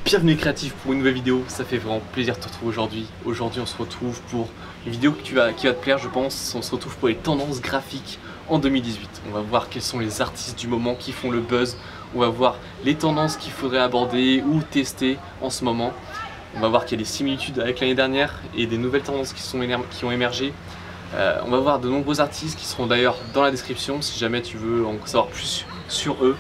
Bienvenue créatif pour une nouvelle vidéo, ça fait vraiment plaisir de te retrouver aujourd'hui. Aujourd'hui on se retrouve pour une vidéo qui va te plaire je pense. On se retrouve pour les tendances graphiques en 2018. On va voir quels sont les artistes du moment qui font le buzz. On va voir les tendances qu'il faudrait aborder ou tester en ce moment. On va voir qu'il y a des similitudes avec l'année dernière et des nouvelles tendances qui ont émergé. On va voir de nombreux artistes qui seront d'ailleurs dans la description si jamais tu veux en savoir plus sur eux.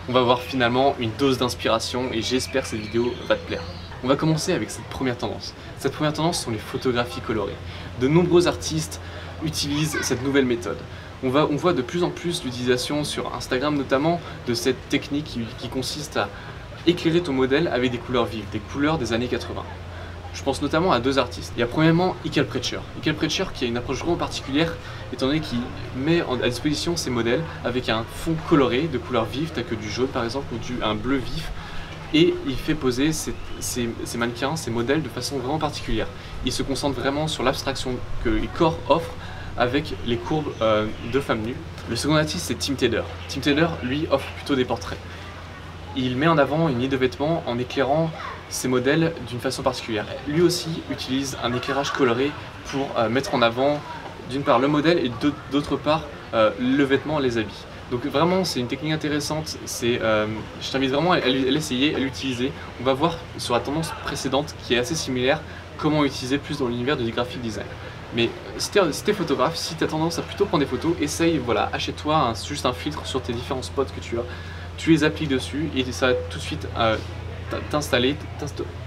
On va voir finalement une dose d'inspiration et j'espère que cette vidéo va te plaire. On va commencer avec cette première tendance. Cette première tendance sont les photographies colorées. De nombreux artistes utilisent cette nouvelle méthode. On voit de plus en plus l'utilisation sur Instagram notamment de cette technique qui consiste à éclairer ton modèle avec des couleurs vives, des couleurs des années 80. Je pense notamment à deux artistes. Il y a premièrement Equal Preacher. Equal Preacher qui a une approche vraiment particulière étant donné qu'il met à disposition ses modèles avec un fond coloré de couleurs vives telles que du jaune par exemple ou un bleu vif et il fait poser ses mannequins, ses modèles de façon vraiment particulière. Il se concentre vraiment sur l'abstraction que les corps offrent avec les courbes de femmes nues. Le second artiste c'est Tim Taylor. Tim Taylor lui offre plutôt des portraits. Il met en avant une ligne de vêtements en éclairant ses modèles d'une façon particulière. Lui aussi utilise un éclairage coloré pour mettre en avant d'une part le modèle et d'autre part le vêtement, les habits. Donc vraiment c'est une technique intéressante, je t'invite vraiment à l'essayer, à l'utiliser. On va voir sur la tendance précédente qui est assez similaire comment utiliser plus dans l'univers du graphic design. Mais si t'es photographe, si tu as tendance à plutôt prendre des photos, essaye, voilà, achète-toi juste un filtre sur tes différents spots que tu as. Tu les appliques dessus et ça va tout de suite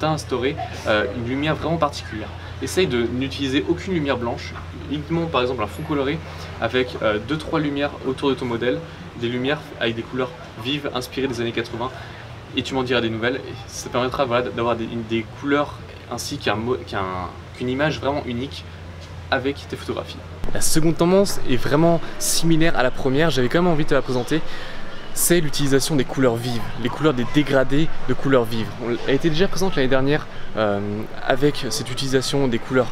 t'instaurer une lumière vraiment particulière. Essaye de n'utiliser aucune lumière blanche, uniquement par exemple un fond coloré avec 2-3 lumières autour de ton modèle, des lumières avec des couleurs vives inspirées des années 80 et tu m'en diras des nouvelles. Et ça permettra voilà, d'avoir des couleurs ainsi qu'une image vraiment unique avec tes photographies. La seconde tendance est vraiment similaire à la première, j'avais quand même envie de te la présenter. C'est l'utilisation des couleurs vives, les couleurs des dégradés de couleurs vives. Elle était déjà présente l'année dernière avec cette utilisation des couleurs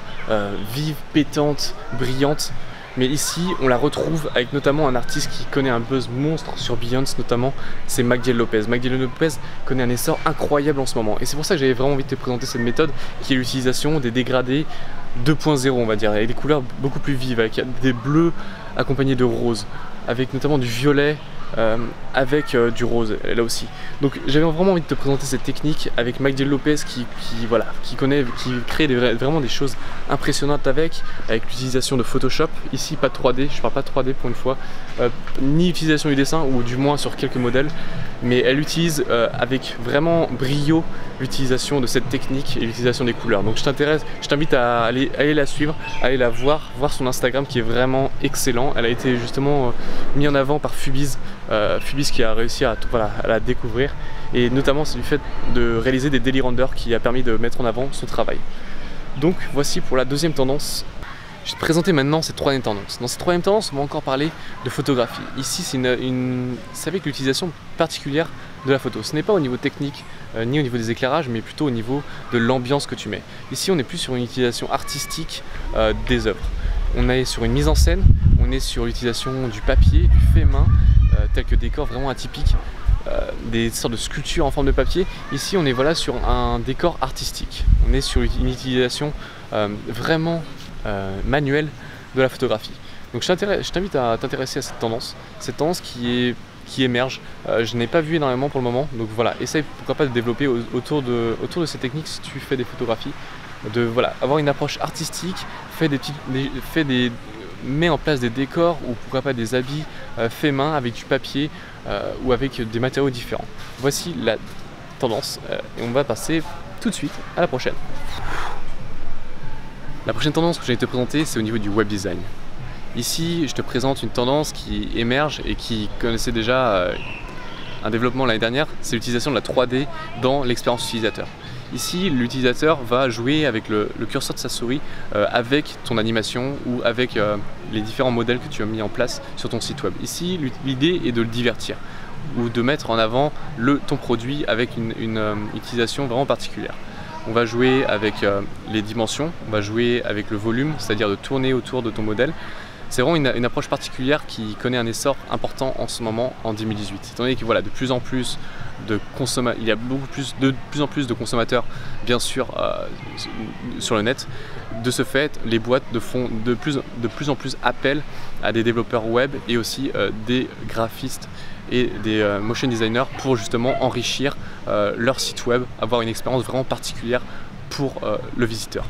vives, pétantes, brillantes. Mais ici, on la retrouve avec notamment un artiste qui connaît un buzz monstre sur Beyoncé notamment, c'est Magdiel Lopez. Magdiel Lopez connaît un essor incroyable en ce moment. Et c'est pour ça que j'avais vraiment envie de te présenter cette méthode qui est l'utilisation des dégradés 2.0 on va dire, avec des couleurs beaucoup plus vives, avec des bleus accompagnés de roses, avec notamment du violet, avec du rose là aussi. Donc j'avais vraiment envie de te présenter cette technique avec Magdiel Lopez qui crée vraiment des choses impressionnantes avec l'utilisation de Photoshop. Ici pas de 3D, je parle pas de 3D pour une fois, ni utilisation du dessin ou du moins sur quelques modèles, mais elle utilise avec vraiment brio l'utilisation de cette technique et l'utilisation des couleurs. Donc je t'invite à aller la suivre, à aller la voir son Instagram qui est vraiment excellent. Elle a été justement mise en avant par Fubiz qui a réussi à la découvrir et notamment c'est du fait de réaliser des daily renders qui a permis de mettre en avant son travail. Donc voici pour la deuxième tendance. Je vais te présenter maintenant cette troisième tendance. Dans cette troisième tendance, on va encore parler de photographie. Ici, c'est avec l'utilisation particulière de la photo. Ce n'est pas au niveau technique, ni au niveau des éclairages, mais plutôt au niveau de l'ambiance que tu mets. Ici, on est plus sur une utilisation artistique des œuvres. On est sur une mise en scène, on est sur l'utilisation du papier, du fait main, tel que décor vraiment atypique, des sortes de sculptures en forme de papier. Ici, on est voilà, sur un décor artistique. On est sur une utilisation vraiment manuel de la photographie. Donc je t'invite à t'intéresser à cette tendance qui émerge. Je n'ai pas vu énormément pour le moment, donc voilà, essaye pourquoi pas de développer autour de ces techniques si tu fais des photographies, de voilà, avoir une approche artistique, mets en place des décors ou pourquoi pas des habits faits main avec du papier ou avec des matériaux différents. Voici la tendance et on va passer tout de suite à la prochaine. La prochaine tendance que je vais te présenter, c'est au niveau du web design. Ici, je te présente une tendance qui émerge et qui connaissait déjà un développement l'année dernière, c'est l'utilisation de la 3D dans l'expérience utilisateur. Ici, l'utilisateur va jouer avec le curseur de sa souris avec ton animation ou avec les différents modèles que tu as mis en place sur ton site web. Ici, l'idée est de le divertir ou de mettre en avant ton produit avec une utilisation vraiment particulière. On va jouer avec les dimensions, on va jouer avec le volume, c'est-à-dire de tourner autour de ton modèle. C'est vraiment une approche particulière qui connaît un essor important en ce moment en 2018. Étant donné que voilà, de plus en plus il y a de plus en plus de consommateurs, bien sûr, sur le net. De ce fait, les boîtes font de plus en plus appel à des développeurs web et aussi des graphistes et des motion designers pour justement enrichir leur site web, avoir une expérience vraiment particulière pour le visiteur.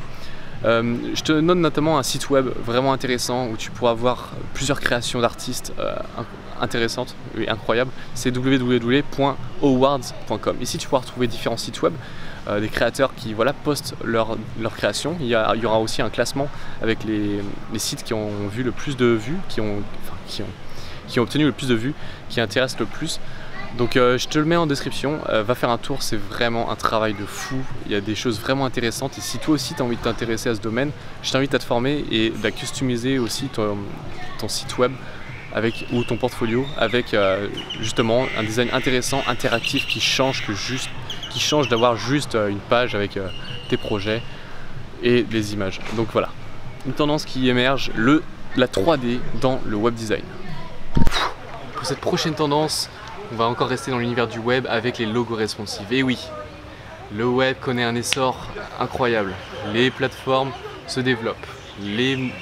Je te donne notamment un site web vraiment intéressant où tu pourras voir plusieurs créations d'artistes intéressantes et incroyables. C'est www.awards.com. Ici, tu pourras retrouver différents sites web, des créateurs qui postent leurs créations. Il y aura aussi un classement avec les sites qui ont vu le plus de vues, qui ont obtenu le plus de vues, qui intéressent le plus. Donc je te le mets en description, va faire un tour, c'est vraiment un travail de fou, il y a des choses vraiment intéressantes et si toi aussi tu as envie de t'intéresser à ce domaine, je t'invite à te former et à customiser aussi ton site web ou ton portfolio avec justement un design intéressant, interactif qui change d'avoir juste une page avec tes projets et les images. Donc voilà, une tendance qui émerge, la 3D dans le web design. Pour cette prochaine tendance, on va encore rester dans l'univers du web avec les logos responsives. Et oui, le web connaît un essor incroyable. Les plateformes se développent, les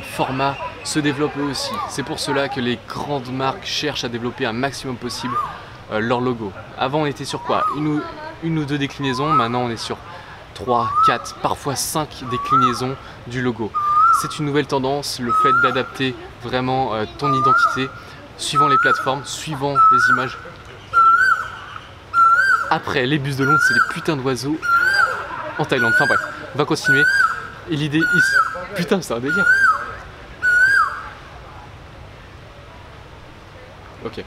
formats se développent eux aussi. C'est pour cela que les grandes marques cherchent à développer un maximum possible leur logo. Avant on était sur quoi, une ou deux déclinaisons, maintenant on est sur 3, 4, parfois 5 déclinaisons du logo. C'est une nouvelle tendance, le fait d'adapter vraiment ton identité suivant les plateformes, suivant les images. Après, les bus de Londres, c'est des putains d'oiseaux en Thaïlande. Enfin bref, on va continuer. Et l'idée ici... Putain, c'est un délire. Ok.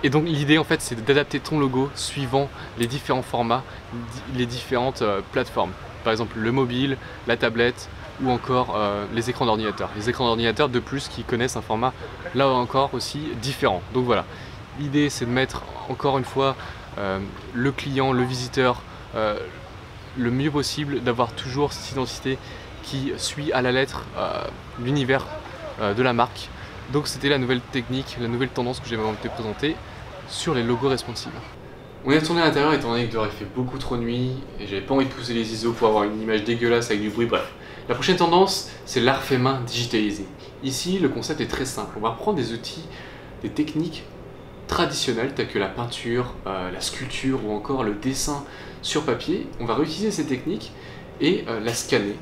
Et donc l'idée en fait, c'est d'adapter ton logo suivant les différents formats, les différentes plateformes. Par exemple, le mobile, la tablette, ou encore les écrans d'ordinateur. Les écrans d'ordinateur de plus qui connaissent un format là encore aussi différent. Donc voilà, l'idée c'est de mettre encore une fois le client, le visiteur le mieux possible, d'avoir toujours cette identité qui suit à la lettre l'univers de la marque. Donc c'était la nouvelle technique, la nouvelle tendance que j'avais envie de te présenter sur les logos responsives. On est retourné à l'intérieur étant donné que dehors il fait beaucoup trop nuit et j'avais pas envie de pousser les ISO pour avoir une image dégueulasse avec du bruit, bref. La prochaine tendance, c'est l'art fait main digitalisé. Ici, le concept est très simple. On va reprendre des outils, des techniques traditionnelles telles que la peinture, la sculpture ou encore le dessin sur papier. On va réutiliser ces techniques et la scanner.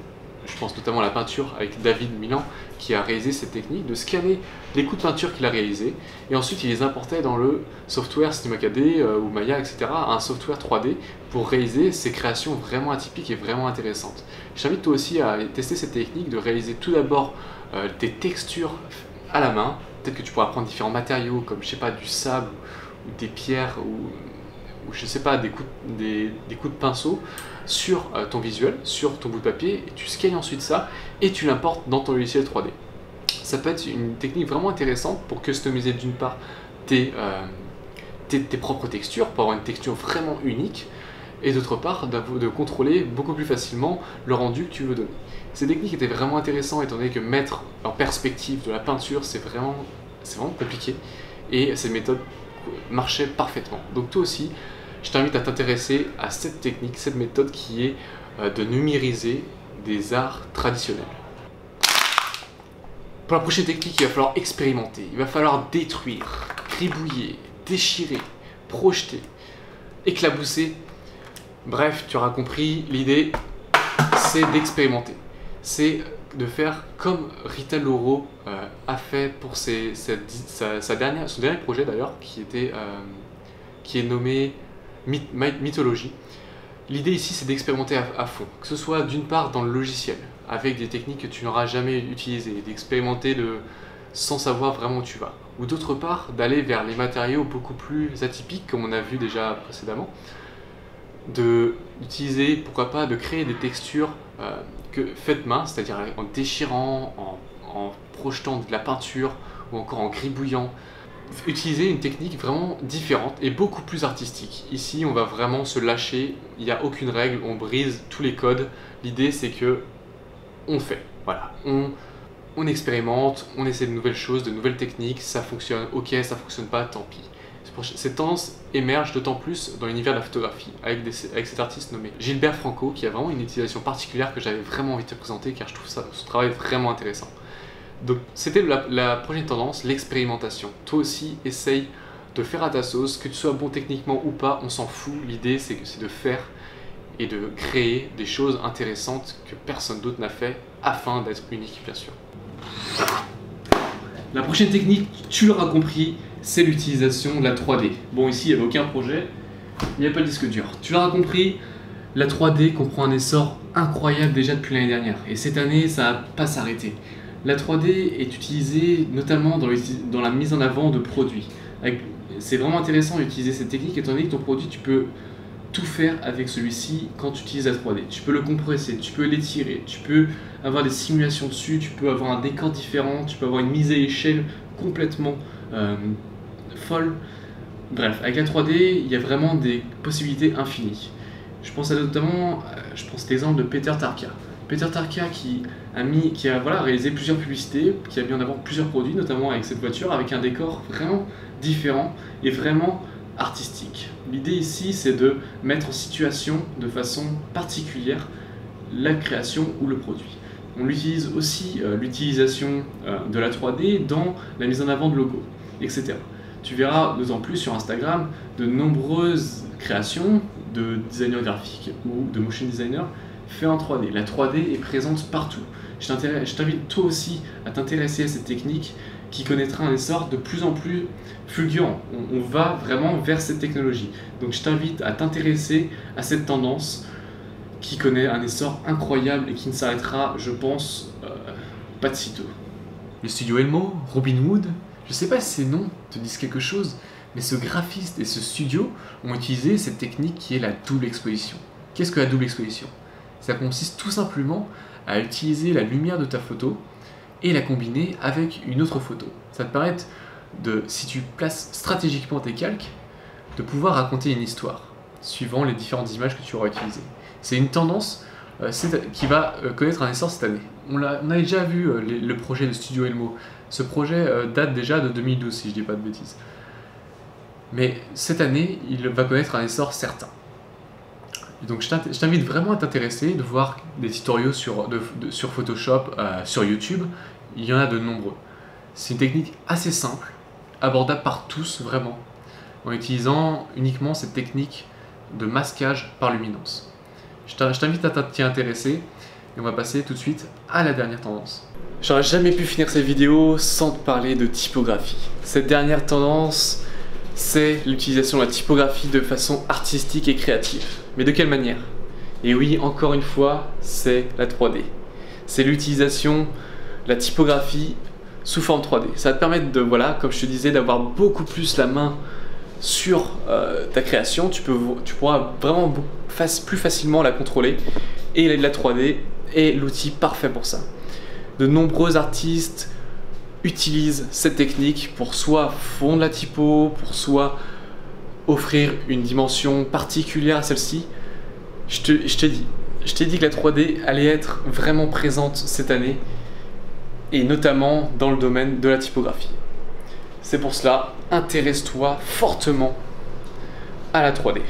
Je pense notamment à la peinture avec David Milan qui a réalisé cette technique de scanner les coups de peinture qu'il a réalisés et ensuite il les importait dans le software Cinema 4D ou Maya, etc., un software 3D pour réaliser ces créations vraiment atypiques et vraiment intéressantes. Je t'invite toi aussi à tester cette technique de réaliser tout d'abord des textures à la main. Peut-être que tu pourras prendre différents matériaux comme je sais pas, du sable ou des pierres ou je sais pas, des coups de pinceau sur ton visuel, sur ton bout de papier, et tu scannes ensuite ça et tu l'importes dans ton logiciel 3D. Ça peut être une technique vraiment intéressante pour customiser d'une part tes propres textures, pour avoir une texture vraiment unique, et d'autre part de contrôler beaucoup plus facilement le rendu que tu veux donner. Ces techniques étaient vraiment intéressantes étant donné que mettre en perspective de la peinture c'est vraiment compliqué et ces méthodes marchaient parfaitement. Donc toi aussi, je t'invite à t'intéresser à cette technique, cette méthode qui est de numériser des arts traditionnels. Pour la prochaine technique, il va falloir expérimenter, il va falloir détruire, gribouiller, déchirer, projeter, éclabousser. Bref, tu auras compris, l'idée c'est d'expérimenter. C'est de faire comme Rita Ora a fait pour son dernier projet d'ailleurs, qui est nommé Mythologie. L'idée ici c'est d'expérimenter à fond, que ce soit d'une part dans le logiciel, avec des techniques que tu n'auras jamais utilisées, d'expérimenter sans savoir vraiment où tu vas, ou d'autre part d'aller vers les matériaux beaucoup plus atypiques comme on a vu déjà précédemment, d'utiliser, pourquoi pas, de créer des textures faites main, c'est-à-dire en déchirant, en projetant de la peinture ou encore en gribouillant. Utiliser une technique vraiment différente et beaucoup plus artistique. Ici, on va vraiment se lâcher, il n'y a aucune règle, on brise tous les codes. L'idée, c'est que on fait, voilà, on expérimente, on essaie de nouvelles choses, de nouvelles techniques, ça fonctionne, ok, ça fonctionne pas, tant pis. Cette tendance émerge d'autant plus dans l'univers de la photographie, avec cet artiste nommé Gilbert Franco, qui a vraiment une utilisation particulière que j'avais vraiment envie de te présenter, car je trouve son travail vraiment intéressant. Donc c'était la prochaine tendance, l'expérimentation. Toi aussi, essaye de faire à ta sauce, que tu sois bon techniquement ou pas, on s'en fout. L'idée, c'est de faire et de créer des choses intéressantes que personne d'autre n'a fait, afin d'être unique, bien sûr. La prochaine technique, tu l'auras compris, c'est l'utilisation de la 3D. Bon, ici, il n'y avait aucun projet, il n'y a pas de disque dur. Tu l'auras compris, la 3D comprend un essor incroyable déjà depuis l'année dernière. Et cette année, ça va pas s'arrêter. La 3D est utilisée notamment dans la mise en avant de produits. C'est vraiment intéressant d'utiliser cette technique, étant donné que ton produit, tu peux tout faire avec celui-ci quand tu utilises la 3D. Tu peux le compresser, tu peux l'étirer, tu peux avoir des simulations dessus, tu peux avoir un décor différent, tu peux avoir une mise à l'échelle complètement folle. Bref, avec la 3D, il y a vraiment des possibilités infinies. Je pense notamment, l'exemple de Peter Tarka. Peter Tarka qui a réalisé plusieurs publicités, qui a mis en avant plusieurs produits, notamment avec cette voiture, avec un décor vraiment différent et vraiment artistique. L'idée ici, c'est de mettre en situation de façon particulière la création ou le produit. On utilise aussi l'utilisation de la 3D dans la mise en avant de logos, etc. Tu verras d'autant plus sur Instagram de nombreuses créations de designers graphiques ou de motion designers fait en 3D. La 3D est présente partout. Je t'invite toi aussi à t'intéresser à cette technique qui connaîtra un essor de plus en plus fulgurant. On va vraiment vers cette technologie. Donc je t'invite à t'intéresser à cette tendance qui connaît un essor incroyable et qui ne s'arrêtera, je pense, pas de sitôt. Le studio Elmo, Robin Hood, je sais pas si ces noms te disent quelque chose, mais ce graphiste et ce studio ont utilisé cette technique qui est la double exposition. Qu'est-ce que la double exposition ? Ça consiste tout simplement à utiliser la lumière de ta photo et la combiner avec une autre photo. Ça te permet si tu places stratégiquement tes calques, de pouvoir raconter une histoire, suivant les différentes images que tu auras utilisées. C'est une tendance qui va connaître un essor cette année. On avait déjà vu le projet de Studio Elmo. Ce projet date déjà de 2012, si je ne dis pas de bêtises. Mais cette année, il va connaître un essor certain. Donc je t'invite vraiment à t'intéresser, de voir des tutoriaux sur Photoshop, sur YouTube. Il y en a de nombreux. C'est une technique assez simple, abordable par tous vraiment, en utilisant uniquement cette technique de masquage par luminance. Je t'invite à t'y intéresser et on va passer tout de suite à la dernière tendance. J'aurais jamais pu finir cette vidéo sans te parler de typographie. Cette dernière tendance, c'est l'utilisation de la typographie de façon artistique et créative. Mais de quelle manière? Et oui, encore une fois, c'est la 3D. C'est l'utilisation de la typographie sous forme 3D. Ça va te permettre de, comme je te disais, d'avoir beaucoup plus la main sur ta création. Tu pourras vraiment plus facilement la contrôler. Et la 3D est l'outil parfait pour ça. De nombreux artistes utilisent cette technique pour soit fondre la typo, pour soit offrir une dimension particulière à celle-ci. Je t'ai dit que la 3D allait être vraiment présente cette année, et notamment dans le domaine de la typographie. C'est pour cela, intéresse-toi fortement à la 3D.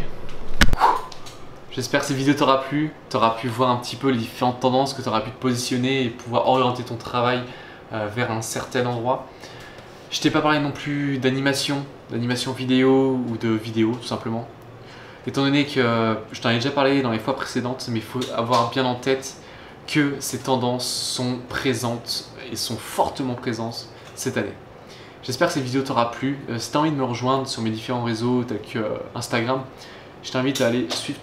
J'espère que cette vidéo t'aura plu, t'auras pu voir un petit peu les différentes tendances, que tu auras pu te positionner et pouvoir orienter ton travail vers un certain endroit. Je t'ai pas parlé non plus d'animation vidéo ou de vidéo tout simplement. Étant donné que je t'en ai déjà parlé dans les fois précédentes, mais il faut avoir bien en tête que ces tendances sont présentes et sont fortement présentes cette année. J'espère que cette vidéo t'aura plu. Si tu as envie de me rejoindre sur mes différents réseaux tels que Instagram, je t'invite à aller suivre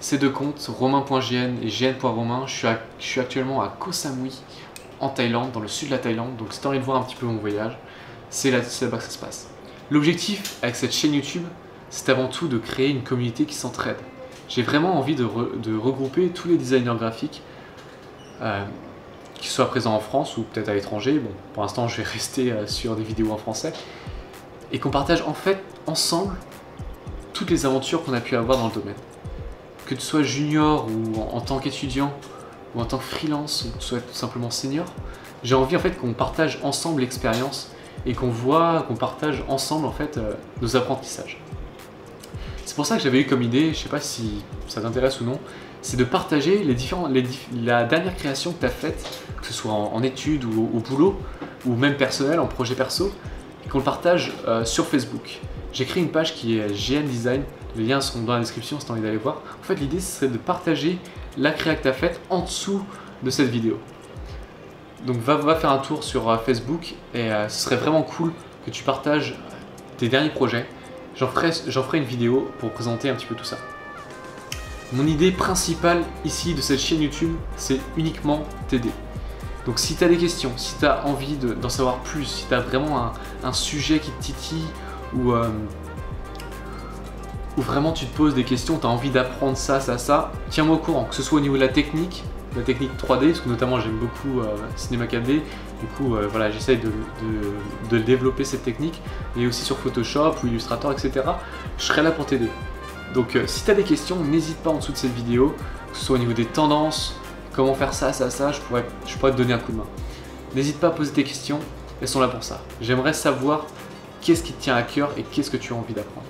ces deux comptes, romain.gn et gn.romain. Je suis actuellement à Koh Samui en Thaïlande, dans le sud de la Thaïlande. Donc si tu as envie de voir un petit peu mon voyage, c'est là-bas que ça se passe. L'objectif avec cette chaîne YouTube, c'est avant tout de créer une communauté qui s'entraide. J'ai vraiment envie de regrouper tous les designers graphiques qui soient présents en France ou peut-être à l'étranger. Bon, pour l'instant, je vais rester sur des vidéos en français. Et qu'on partage en fait ensemble toutes les aventures qu'on a pu avoir dans le domaine. Que tu sois junior ou en tant qu'étudiant ou en tant que freelance ou que tu sois tout simplement senior, j'ai envie en fait qu'on partage ensemble l'expérience et qu'on partage ensemble en fait nos apprentissages. C'est pour ça que j'avais eu comme idée, je sais pas si ça t'intéresse ou non, c'est de partager la dernière création que tu as faite, que ce soit en études ou au boulot, ou même personnel, en projet perso, et qu'on le partage sur Facebook. J'ai créé une page qui est GN Design, les liens seront dans la description si tu as envie d'aller voir. En fait, l'idée serait de partager la créa que tu as faite en dessous de cette vidéo. Donc va faire un tour sur Facebook et ce serait vraiment cool que tu partages tes derniers projets. J'en ferai une vidéo pour présenter un petit peu tout ça. Mon idée principale ici de cette chaîne YouTube, c'est uniquement t'aider. Donc si tu as des questions, si tu as envie d'en savoir plus, si tu as vraiment un sujet qui te titille ou vraiment tu te poses des questions, tu as envie d'apprendre ça, tiens-moi au courant, que ce soit au niveau de la technique 3D, parce que notamment j'aime beaucoup Cinema 4D, du coup voilà, j'essaye de développer cette technique, et aussi sur Photoshop ou Illustrator, etc. Je serai là pour t'aider. Donc si tu as des questions, n'hésite pas en dessous de cette vidéo, que ce soit au niveau des tendances, comment faire ça, je pourrais te donner un coup de main. N'hésite pas à poser tes questions, elles sont là pour ça. J'aimerais savoir qu'est-ce qui te tient à cœur et qu'est-ce que tu as envie d'apprendre.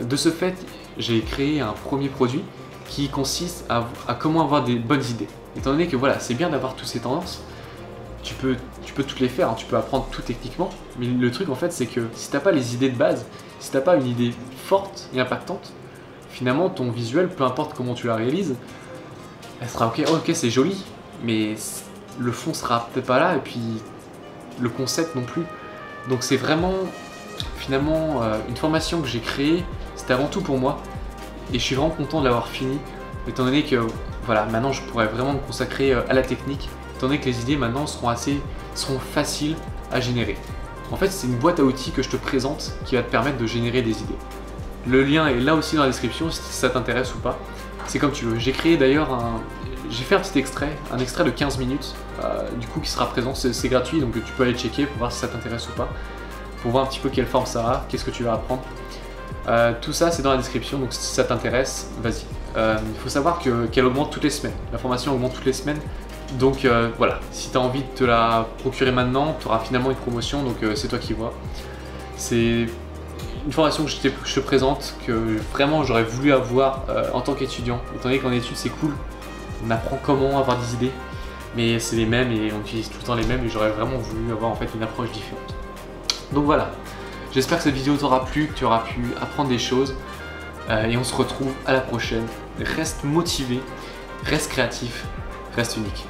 De ce fait, j'ai créé un premier produit qui consiste à comment avoir des bonnes idées. Étant donné que voilà, c'est bien d'avoir toutes ces tendances, tu peux toutes les faire, hein, tu peux apprendre tout techniquement, mais le truc en fait c'est que si tu n'as pas les idées de base, si tu n'as pas une idée forte et impactante, finalement ton visuel, peu importe comment tu la réalises, elle sera ok c'est joli, mais le fond sera peut-être pas là et puis le concept non plus. Donc c'est vraiment finalement une formation que j'ai créée, c'était avant tout pour moi et je suis vraiment content de l'avoir fini, étant donné que voilà, maintenant je pourrais vraiment me consacrer à la technique, étant donné que les idées maintenant seront faciles à générer. En fait c'est une boîte à outils que je te présente qui va te permettre de générer des idées. Le lien est là aussi dans la description si ça t'intéresse ou pas, c'est comme tu veux. J'ai créé d'ailleurs j'ai fait un petit extrait, de 15 minutes du coup qui sera présent, c'est gratuit donc tu peux aller checker pour voir si ça t'intéresse ou pas, pour voir un petit peu quelle forme ça a, qu'est-ce que tu vas apprendre. Tout ça c'est dans la description, donc si ça t'intéresse, vas-y. Il faut savoir qu'elle augmente toutes les semaines, la formation augmente toutes les semaines, donc voilà, si tu as envie de te la procurer maintenant, tu auras finalement une promotion, donc c'est toi qui vois. C'est une formation que je te présente, que vraiment j'aurais voulu avoir en tant qu'étudiant, étant donné qu'en études c'est cool, on apprend comment avoir des idées, mais c'est les mêmes et on utilise tout le temps les mêmes et j'aurais vraiment voulu avoir en fait une approche différente. Donc voilà, j'espère que cette vidéo t'aura plu, que tu auras pu apprendre des choses et on se retrouve à la prochaine. Reste motivé, reste créatif, reste unique.